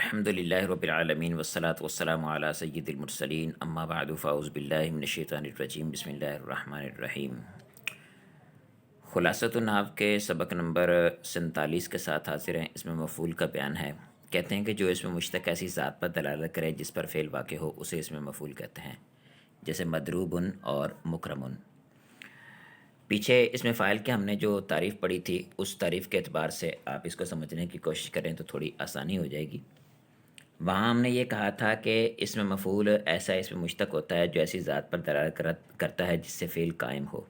الحمد للہ رب العالمین والصلاة والسلام علی سید المرسلین اما بعد فاعوذ باللہ من الشیطان الرجیم بسم اللہ الرحمن الرحیم۔ خلاصۃ النحو کے سبق نمبر 47 کے ساتھ حاضر ہیں۔ اس میں مفعول کا بیان ہے۔ کہتے ہیں کہ جو اس میں مشتق ایسی ذات پر دلالت کرے جس پر فعل واقع ہو اسے اس میں مفعول کہتے ہیں، جیسے مضروب اور مکرم۔ پیچھے اس میں فاعل کے ہم نے جو تعریف پڑھی تھی اس تعریف کے اعتبار سے آپ اس کو سمجھنے کی کوشش کریں تو تھوڑی آسانی ہو جائے گی۔ وہاں ہم نے یہ کہا تھا کہ اس میں مفعول ایسا اس میں مشتق ہوتا ہے جو ایسی ذات پر دلالت کرتا ہے جس سے فعل قائم ہو۔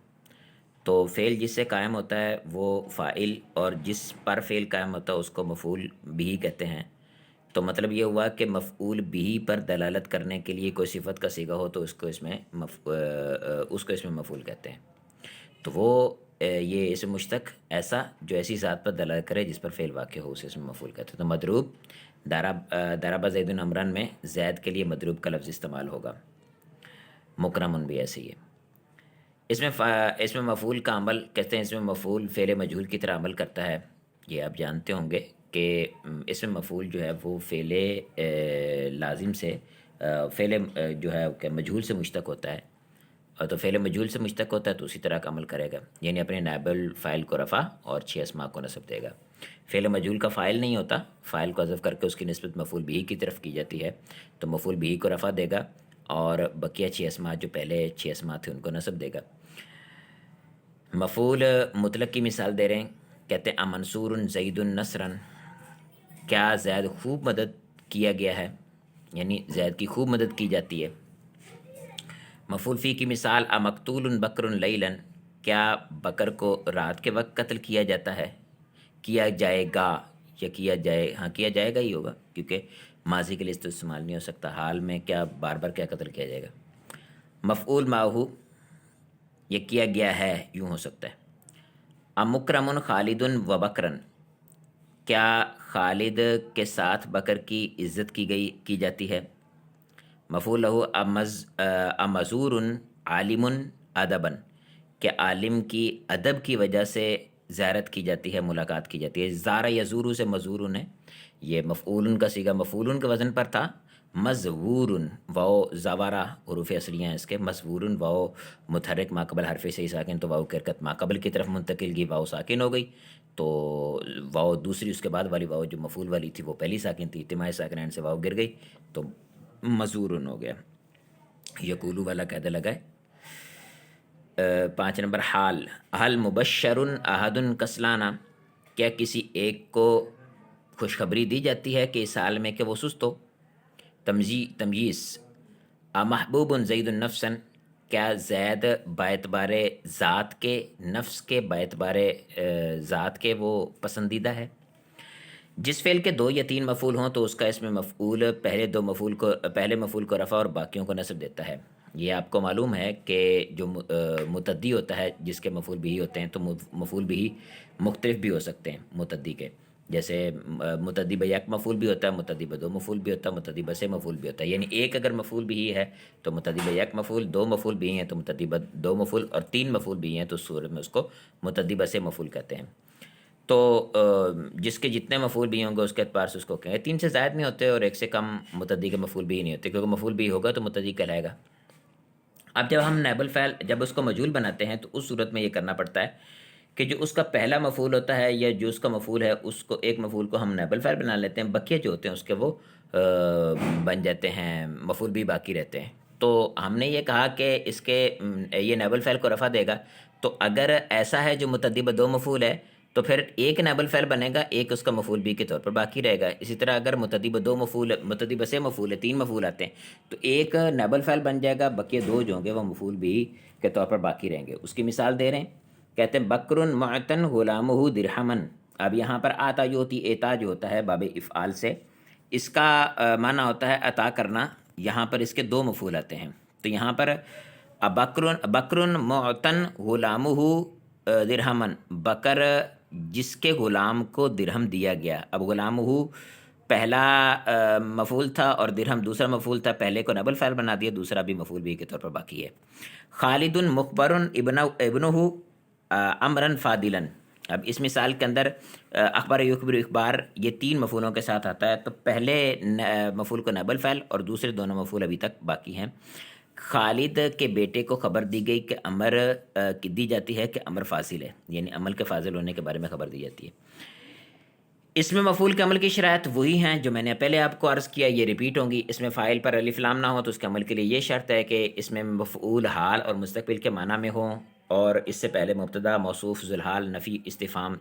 تو فعل جس سے قائم ہوتا ہے وہ فاعل، اور جس پر فعل قائم ہوتا ہے اس کو مفعول بھی کہتے ہیں۔ تو مطلب یہ ہوا کہ مفعول بھی پر دلالت کرنے کے لیے کوئی صفت کا صیغہ ہو تو اس کو اس میں مفعول کہتے ہیں۔ تو وہ یہ اسم مشتق ایسا جو ایسی ذات پر دلالت کرے جس پر فعل واقع ہو اسے اس میں مفعول کہتے ہیں۔ تو مضروب ضرب زید عمرا میں زید کے لیے مضروب کا لفظ استعمال ہوگا، مکرم بھی ایسے ہی ہے۔ اس میں مفعول کا عمل کہتے ہیں، اس میں مفعول فعل مجہول کی طرح عمل کرتا ہے۔ یہ آپ جانتے ہوں گے کہ اس میں مفعول جو ہے وہ فعل لازم سے فعل جو ہے کہ مجہول سے مشتق ہوتا ہے، اور تو فعل مجہول سے مشتق ہوتا ہے تو اسی طرح کا عمل کرے گا، یعنی اپنے نائب الفاعل کو رفع اور 6 اسماء کو نصب دے گا۔ فعل مجہول کا فاعل نہیں ہوتا، فاعل کو حذف کر کے اس کی نسبت مفعول بھی کی طرف کی جاتی ہے، تو مفعول بھی کو رفع دے گا اور بقیہ 6 اسماء جو پہلے 6 اسماء تھے ان کو نصب دے گا۔ مفعول مطلق کی مثال دے رہے ہیں، کہتے ہیں امنصور زید نصرا، کیا زید خوب مدد کیا گیا ہے، یعنی زید کی خوب مدد کی جاتی ہے۔ مفعول فی کی مثال امقتول بکر لیلا، کیا بکر کو رات کے وقت قتل کیا جاتا ہے، کیا جائے گا یا کیا جائے گا ہی ہوگا، کیونکہ ماضی کے لیے تو استعمال نہیں ہو سکتا، حال میں کیا بار بار کیا قتل کیا جائے گا۔ مفعول ماہو یہ کیا گیا ہے یوں ہو سکتا ہے۔ امکرم خالد و بکرن، کیا خالد کے ساتھ بکر کی عزت کی جاتی ہے۔ مفعول لہو امزور عالم ادبا، کہ عالم کی ادب کی وجہ سے زیارت کی جاتی ہے، ملاقات کی جاتی ہے۔ زارہ یزورو سے مزورن ہے، یہ مفعول کا صیغہ مفعول کے وزن پر تھا۔ مزور واو زوارہ حروف اصلیہ ہیں اس کے، مزور واو متحرک ما قبل حرف صحیح ساکن، تو واو کی حرکت ما قبل کی طرف منتقل کی، واو ساکن ہو گئی، تو واو دوسری اس کے بعد والی واو جو مفعول والی تھی وہ پہلی ساکن تھی، اجتماعی ساکنین سے واو گر گئی تو مزورن ہو گیا۔ یقولو والا قاعدہ لگائے۔ 5 نمبر حال مبشر احد کسلانا، کیا کسی ایک کو خوشخبری دی جاتی ہے کہ اس حال میں کہ وہ سست ہو۔ تمییز محبوب زید نفسا، کیا زید باعتبار ذات کے، نفس کے باعتبار ذات کے وہ پسندیدہ ہے۔ جس فعل کے 2 یا 3 مفعول ہوں تو اس کا اس میں مفعول پہلے مفعول کو رفع اور باقیوں کو نصب دیتا ہے۔ یہ آپ کو معلوم ہے کہ جو متعدی ہوتا ہے جس کے مفعول بھی ہوتے ہیں تو مفعول بھی مختلف بھی ہو سکتے ہیں متعدی کے، جیسے متعدی یک مفعول بھی ہوتا ہے، متعدی 2 مفعول بھی ہوتا ہے، متعدی 3 مفعول بھی ہوتا ہے، یعنی ایک اگر مفعول بھی ہے تو متعدی یک مفعول، 2 مفعول بھی ہیں تو متعدی 2 مفعول، اور 3 مفعول بھی ہیں تو صورت میں اس کو متعدی 3 مفعول کہتے ہیں۔ تو جس کے جتنے مفعول بھی ہوں گے اس کے اعتبار سے اس کو کہیں 3 سے زائد نہیں ہوتے اور 1 سے کم متعدی کے مفعول بھی نہیں ہوتے، کیونکہ مفعول بھی ہوگا تو متعدی کہلائے گا۔ اب جب ہم نائب الفاعل جب اس کو مجہول بناتے ہیں تو اس صورت میں یہ کرنا پڑتا ہے کہ جو اس کا پہلا مفعول ہوتا ہے یا جو اس کا مفعول ہے اس کو ایک مفعول کو ہم نائب الفاعل بنا لیتے ہیں، بقیہ جو ہوتے ہیں اس کے وہ بن جاتے ہیں مفعول بھی باقی رہتے ہیں۔ تو ہم نے یہ کہا کہ اس کے یہ نائب الفاعل کو رفع دے گا، تو اگر ایسا ہے جو متعدی 2 مفعول ہے تو پھر ایک نائب الفاعل بنے گا، ایک اس کا مفعول بھی کے طور پر باقی رہے گا۔ اسی طرح اگر متعدی 2 مفعول متعدی 3 مفعول ہے، 3 مفعول آتے ہیں تو ایک نائب الفاعل بن جائے گا، بقیہ 2 جو ہوں گے وہ مفعول بھی کے طور پر باقی رہیں گے۔ اس کی مثال دے رہے ہیں، کہتے ہیں بکر معتن غلامہ درہمن۔ اب یہاں پر آتا جو ہوتی اعطا جو ہوتا ہے باب افعال سے، اس کا معنی ہوتا ہے عطا کرنا، یہاں پر اس کے 2 مفعول آتے ہیں، تو یہاں پر بکر معتن غلامہ درہمن، بکر جس کے غلام کو درہم دیا گیا۔ اب غلامہ پہلا مفعول تھا اور درہم دوسرا مفعول تھا، پہلے کو نائب الفاعل بنا دیا، دوسرا بھی مفعول بھی کے طور پر باقی ہے۔ خالد مخبر ابنہ امرا فاضلا، اب اس مثال کے اندر اخبار یخبر اخبار یہ 3 مفعولوں کے ساتھ آتا ہے، تو پہلے مفعول کو نائب الفاعل اور دوسرے دونوں مفعول ابھی تک باقی ہیں۔ خالد کے بیٹے کو خبر دی گئی کہ امر دی جاتی ہے کہ امر فاضل ہے، یعنی عمل کے فاضل ہونے کے بارے میں خبر دی جاتی ہے۔ اس میں مفعول کے عمل کی شرائط وہی ہیں جو میں نے پہلے آپ کو عرض کیا، یہ ریپیٹ ہوں گی۔ اس میں فاعل پر الف لام نہ ہو تو اس کے عمل کے لیے یہ شرط ہے کہ اس میں مفعول حال اور مستقبل کے معنی میں ہوں، اور اس سے پہلے مبتدا موصوف ذوالحال نفی استفہام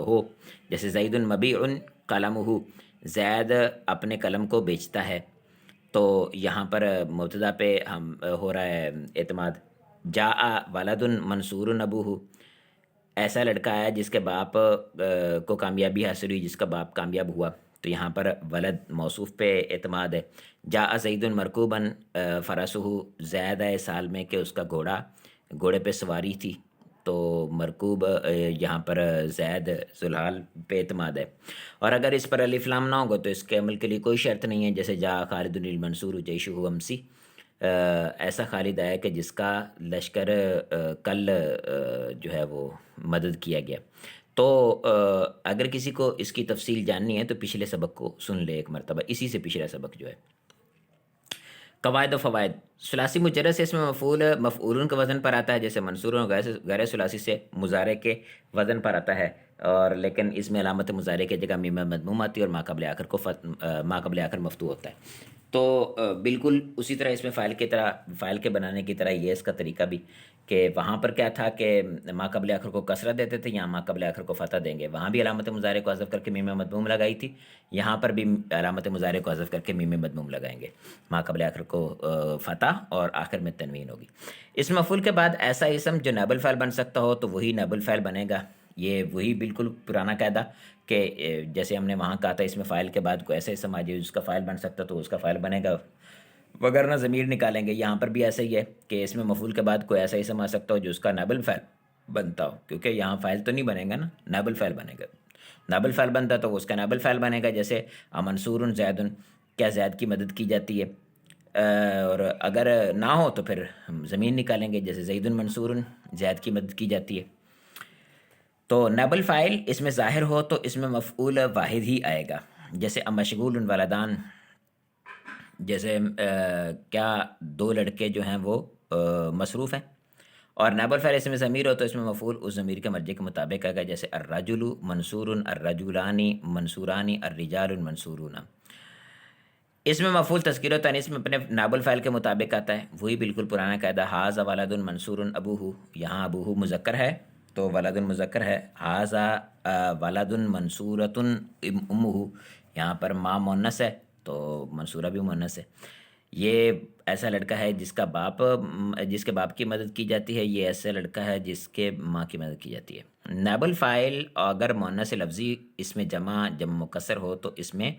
ہو، جیسے زید مبیع قلمہ، زید اپنے قلم کو بیچتا ہے، تو یہاں پر مبتدا پہ ہم ہو رہا ہے اعتماد۔ جاء ولد منصور ابوہ، ایسا لڑکا ہے جس کے باپ کو کامیابی حاصل ہوئی، جس کا باپ کامیاب ہوا، تو یہاں پر ولد موصوف پہ اعتماد ہے۔ جاء زید مرکوبا فرسہ، زید ہے سال میں کہ اس کا گھوڑے پہ سواری تھی، تو مرکوب یہاں پر زید ذوالحال پہ اعتماد ہے۔ اور اگر اس پر الف لام نہ ہوگا تو اس کے عمل کے لیے کوئی شرط نہیں ہے، جیسے جاء خالد المنصور جیشہ امسی، ایسا خالد آیا کہ جس کا لشکر کل جو ہے وہ مدد کیا گیا۔ تو اگر کسی کو اس کی تفصیل جاننی ہے تو پچھلے سبق کو سن لے ایک مرتبہ، اسی سے پچھلا سبق جو ہے۔ قواعد و فوائد، ثلاثی مجرد سے اس میں مفعولن کے وزن پر آتا ہے، جیسے منصور اور غیر ثلاثی سے مضارع کے وزن پر آتا ہے، اور لیکن اس میں علامت مضارع کی جگہ میم مضموم آتی ہے اور ما قبل آخر مفتوح ہوتا ہے۔ تو بالکل اسی طرح اس میں فاعل کے بنانے کی طرح یہ اس کا طریقہ بھی، کہ وہاں پر کیا تھا کہ ما قبل آخر کو کسرہ دیتے تھے، یہاں ما قبل آخر کو فتح دیں گے، وہاں بھی علامت مضارع کو حذف کر کے میم مضموم لگائی تھی، یہاں پر بھی علامت مضارع کو حذف کر کے میم مضموم لگائیں گے، ما قبل آخر کو فتح اور آخر میں تنوین ہوگی۔ اس مفعول کے بعد ایسا اسم جو نائب الفاعل بن سکتا ہو تو وہی نائب الفاعل بنے گا، یہ وہی بالکل پرانا قاعدہ کہ جیسے ہم نے وہاں کہا تھا اس میں فاعل کے بعد کوئی ایسا اسم آ جائے جس کا فاعل بن سکتا تو اس کا فاعل بنے گا، وگرنہ ضمیر نکالیں گے۔ یہاں پر بھی ایسا ہی ہے کہ اس میں مفعول کے بعد کوئی ایسا اسم آ سکتا ہو جو اس کا نائب الفاعل بنتا ہو، کیونکہ یہاں فاعل تو نہیں بنے گا نا، نائب الفاعل بنے گا۔ نائب الفاعل بنتا تو اس کا نائب الفاعل بنے گا، جیسے منصور زید، کیا زید کی مدد کی جاتی ہے، اور اگر نہ ہو تو پھر ہم ضمیر نکالیں گے، جیسے زید منصور، زید کی مدد کی جاتی ہے۔ تو نائب الفاعل اس میں ظاہر ہو تو اس میں مفعول واحد ہی آئے گا، جیسے مشغول ولدان، جیسے کیا 2 لڑکے جو ہیں وہ مصروف ہیں، اور نائب الفاعل اس میں ضمیر ہو تو اس میں مفعول اس ضمیر کے مرجع کے مطابق آئے گا، جیسے الرجل منصور، الرجلان منصوران، الرجال منصورون۔ اس میں مفعول تذکیر و تانیث میں اپنے نائب الفاعل کے مطابق آتا ہے، وہی بالکل پرانا قاعدہ، ھذا ولد منصور ابوہ، یہاں ابوہ مذکر ہے تو ولد مذکر ہے، ھذا ولد منصورۃ امہ، یہاں پر ماں مؤنث ہے تو منصورہ بھی مؤنث ہے۔ یہ ایسا لڑکا ہے جس کے باپ کی مدد کی جاتی ہے، یہ ایسا لڑکا ہے جس کے ماں کی مدد کی جاتی ہے۔ نائب الفاعل اگر مؤنث لفظی اس میں جمع مکسر ہو تو اس میں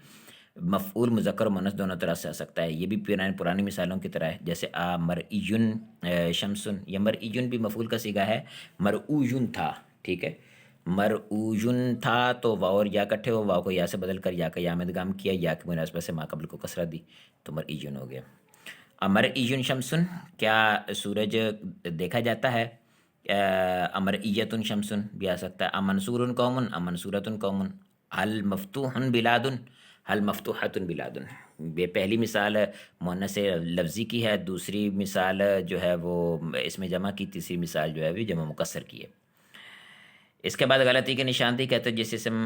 مفعول مذکر و مؤنث دونوں طرح سے آ سکتا ہے، یہ بھی پرانی مثالوں کی طرح ہے، جیسے مرئیٌ شمسٌ، یہ مرئیٌ بھی مفعول کا صیغہ ہے، مرئویٌ تھا، ٹھیک ہے، مرئویٌ تھا تو واو اور یا کٹھے ہو، واو کو یا سے بدل کر یا کا یا میں ادغام کیا، یا کی مناسبت سے ما قبل کو کسرہ دی تو مرئیٌ ہو گیا۔ مرئیٌ شمسٌ، کیا سورج دیکھا جاتا ہے، امرئیۃ شمس بھی آ سکتا ہے، امنصور قوم، امنصورۃ قوم، حل مفتوح بلاد، حل مفتوحۃ بلاد۔ یہ پہلی مثال مؤنث لفظی کی ہے، دوسری مثال جو ہے وہ اس میں جمع کی، تیسری مثال جو ہے وہ جمع مکسر کی ہے۔ اس کے بعد غلطی کی نشاندہی کہتے ہیں جس اسم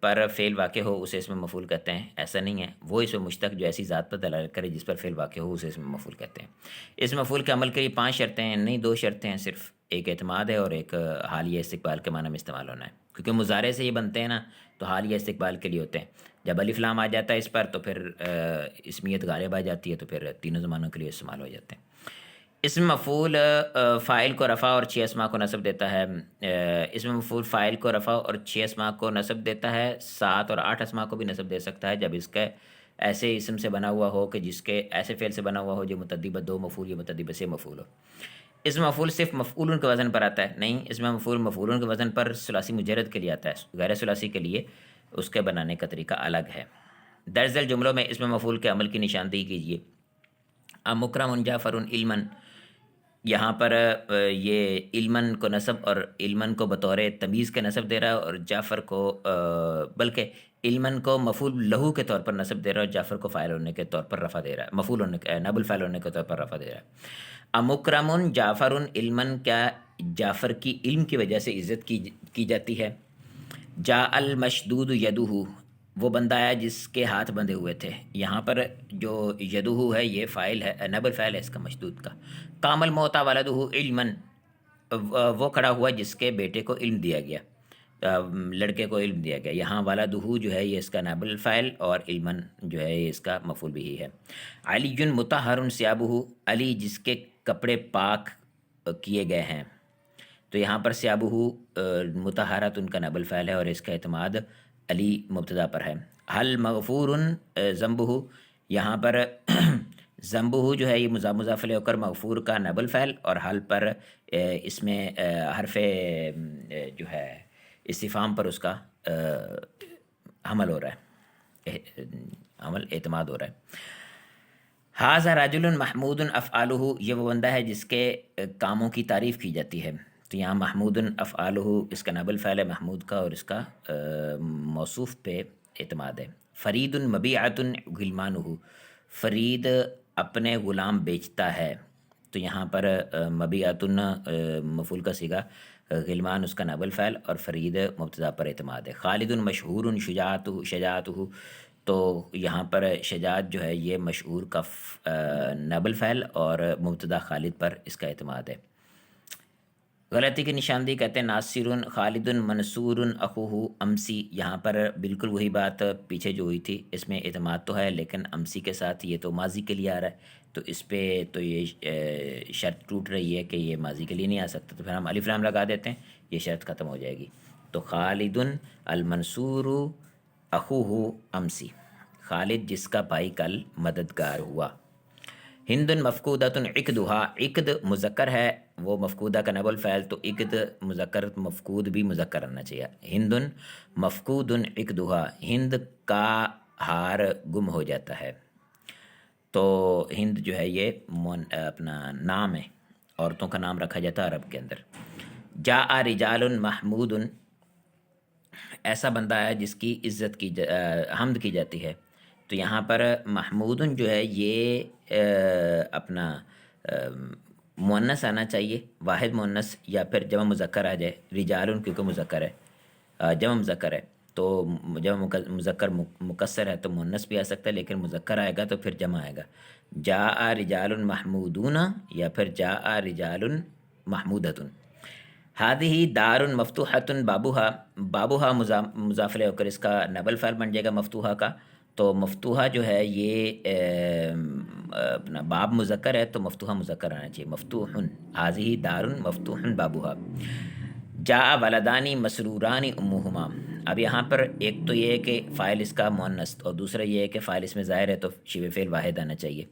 پر فعل واقع ہو اسے اسم مفعول کہتے ہیں، ایسا نہیں ہے، وہ اسم مشتق جو ایسی ذات پر دلالت کرے جس پر فعل واقع ہو اسے اسم مفعول کہتے ہیں۔ اس مفعول کے عمل کے لیے 5 شرطیں ہیں، نہیں 2 شرطیں ہیں صرف، ایک اعتماد ہے اور ایک حالیہ استقبال کے معنی میں استعمال ہونا ہے، کیونکہ مضارع سے یہ بنتے ہیں نا تو حالیہ استقبال کے لیے ہوتے ہیں، جب الف لام آ جاتا ہے اس پر تو پھر اسمیت غالب آ جاتی ہے تو پھر تینوں زمانوں کے لیے استعمال ہو جاتے ہیں۔ اسم مفعول فاعل کو رفع اور 6 اسماء کو نصب دیتا ہے، اسم مفعول فاعل کو رفع اور 6 اسماء کو نصب دیتا ہے، 7 اور 8 اسماء کو بھی نصب دے سکتا ہے جب اس کا ایسے اسم سے بنا ہوا ہو کہ جس کے ایسے فعل سے بنا ہوا ہو جو متعدی ب 2 مفعول یا متعدی ب 6 مفعول ہو۔ اسم مفعول صرف مفعول کے وزن پر آتا ہے، نہیں، اسم مفعول مفعول کے وزن پر ثلاثی مجرد کے لیے آتا ہے، غیر ثلاثی کے لیے اس کے بنانے کا طریقہ الگ ہے۔ درج ذیل جملوں میں اسم مفعول کے عمل کی نشاندہی کیجیے۔ مکرم جعفر علما، یہاں پر یہ علمن کو نصب اور علمن کو بطور تمیز کے نصب دے رہا ہے، اور جعفر کو بلکہ علمن کو مفعول لہو کے طور پر نصب دے رہا ہے، اور جعفر کو فاعل ہونے کے طور پر رفع دے رہا ہے، مفعول ہونے نائب الفاعل ہونے کے طور پر رفع دے رہا ہے۔ امکرم جعفر علمن، کیا جعفر کی علم کی وجہ سے عزت کی جاتی ہے۔ جا المشدود یدہ، وہ بندہ آیا جس کے ہاتھ بندھے ہوئے تھے۔ یہاں پر جو یدہ ہے یہ فاعل ہے، نائب الفاعل ہے اس کا مشدود کا۔ قام الموتی ولدہ علما، وہ کھڑا ہوا جس کے بیٹے کو علم دیا گیا، لڑکے کو علم دیا گیا۔ یہاں ولدہ جو ہے یہ اس کا نائب الفاعل، اور علما جو ہے یہ اس کا مفعول بھی ہے۔ علی مطہر ثیابہ، علی جس کے کپڑے پاک کیے گئے ہیں۔ تو یہاں پر ثیابہ مطہرۃ ان کا نائب الفاعل ہے، اور اس کا اعتماد علی مبتدا پر ہے۔ حل مغفور ذنبہ، یہاں پر ذنبہ جو ہے یہ مضاف الیہ ہو کر مغفور کا نائب الفاعل، اور حل پر اس میں حرف جو ہے استفہام پر اس کا حمل ہو رہا ہے، عمل اعتماد ہو رہا ہے۔ ھذا رجل محمود افعالہ، یہ وہ بندہ ہے جس کے کاموں کی تعریف کی جاتی ہے۔ تو یہاں محمود افعالہ اس کا نائب الفاعل ہے محمود کا، اور اس کا موصوف پہ اعتماد ہے۔ فرید مبیعۃ غلمانہ، فرید اپنے غلام بیچتا ہے۔ تو یہاں پر مبیعۃ مفعول کا صیغہ، غلمان اس کا نائب الفاعل، اور فرید مبتدا پر اعتماد ہے۔ خالد مشہور شجاعتہ، تو یہاں پر شجاعت جو ہے یہ مشہور کا نائب الفاعل، اور مبتدا خالد پر اس کا اعتماد ہے۔ غلطی کی نشاندہی کہتے ہیں ناصر خالد منصور اخوہ امسی، یہاں پر بالکل وہی بات پیچھے جو ہوئی تھی، اس میں اعتماد تو ہے لیکن امسی کے ساتھ یہ تو ماضی کے لیے آ رہا ہے، تو اس پہ تو یہ شرط ٹوٹ رہی ہے کہ یہ ماضی کے لیے نہیں آ سکتا، تو پھر ہم الف لام لگا دیتے ہیں، یہ شرط ختم ہو جائے گی۔ تو خالد المنصور اخوہ امسی، خالد جس کا بھائی کل مددگار ہوا۔ ہند مفقودۃ عقدھا، عقد مذکر ہے وہ مفقودہ کا نائب الفاعل، تو عقد مذکر مفقود بھی مذکر آنا چاہیے۔ ہند مفقود عقدھا، ہند کا ہار گم ہو جاتا ہے۔ تو ہند جو ہے یہ اپنا نام ہے، عورتوں کا نام رکھا جاتا ہے عرب کے اندر۔ جاء رجال محمود، ایسا بندہ ہے جس کی عزت کی حمد کی جاتی ہے۔ تو یہاں پر محمود جو ہے یہ اپنا مؤنث آنا چاہیے، واحد مؤنث، یا پھر جمع مذکر آ جائے۔ رجال کیونکہ مذکر ہے، جمع مذکر ہے، تو جمع مذکر مکسر ہے تو مؤنث بھی آ سکتا ہے، لیکن مذکر آئے گا تو پھر جمع آئے گا۔ جاء رجال محمودون، یا پھر جاء رجال محمودۃ۔ ہادہ دار مفتوحۃ بابوہا، بابوہا مضاف الیہ ہو کر اس کا نائب الفاعل بن جائے گا مفتوحہ کا۔ تو مفتوحہ جو ہے یہ اپنا باب مذکر ہے تو مفتوحہ مذکر آنا چاہیے، مفتوح۔ ہذہ دار مفتوح بابوہا۔ جاء ولدانی مسروران امہما، اب یہاں پر ایک تو یہ ہے کہ فاعل اس کا مؤنث، اور دوسرا یہ ہے کہ فاعل اس میں ظاہر ہے تو شبہ فعل واحد آنا چاہیے۔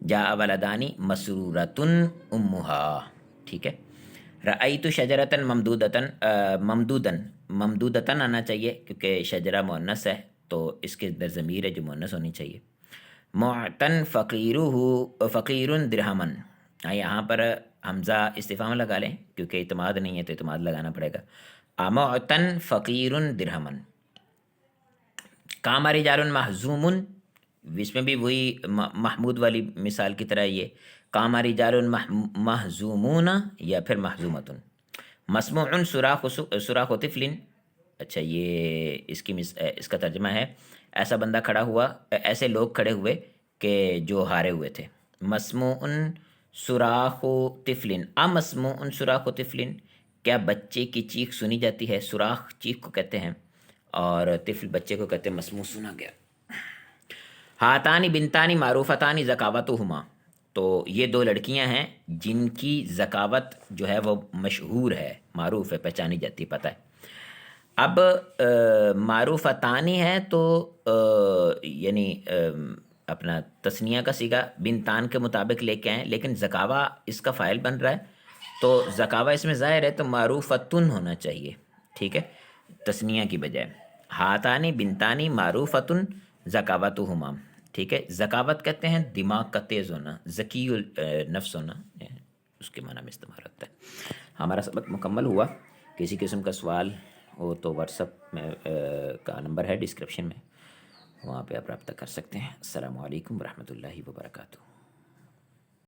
جاء ولدانی مسرورۃ امہا، ٹھیک ہے۔ رأیت شجرۃ ممدودۃ آنا چاہیے کیونکہ شجرہ مؤنث ہے تو اس کے اندر ضمیر ہے جو مؤنث ہونی چاہیے۔ معتن فقیر درہمن، یہاں پر حمزہ استفہام لگا لیں کیونکہ اعتماد نہیں ہے تو اعتماد لگانا پڑے گا۔ معتن فقیر درہمن۔ قام رجال محزوم، اس میں بھی وہی محمود والی مثال کی طرح یہ قام رجال محزومون یا پھر محزومۃ۔ مسموع صراخ طفل، اچھا یہ اس کا ترجمہ ہے ایسا بندہ کھڑا ہوا، ایسے لوگ کھڑے ہوئے کہ جو ہارے ہوئے تھے۔ مسموع صراخ طفل، امسموع صراخ طفل، کیا بچے کی چیخ سنی جاتی ہے؟ صراخ چیخ کو کہتے ہیں، اور طفل بچے کو کہتے ہیں، مسموع سنا گیا۔ ہاتانی بنتانی معروفتانی ذکاوتہما، تو یہ دو لڑکیاں ہیں جن کی ذکاوت جو ہے وہ مشہور ہے، معروف ہے، پہچانی جاتی ہے، پتہ ہے۔ اب معروفتانی ہے تو یعنی اپنا تثنیہ کا صیغہ بنتان کے مطابق لے کے آئیں، لیکن ذکاوہ اس کا فاعل بن رہا ہے تو ذکاوہ اس میں ظاہر ہے تو معروفتن ہونا چاہیے، ٹھیک ہے، تثنیہ کی بجائے۔ ہاتانی بنتانی معروفتن ذکاوتہما، ٹھیک ہے۔ ذکاوت کہتے ہیں دماغ کا تیز ہونا، ذکی نفس ہونا، اس کے معنی میں استعمال ہوتا ہے۔ ہمارا سبق مکمل ہوا۔ کسی قسم کا سوال ہو تو واٹس اپ میں کا نمبر ہے ڈسکرپشن میں، وہاں پہ آپ رابطہ کر سکتے ہیں۔ السلام علیکم ورحمۃ اللہ وبرکاتہ۔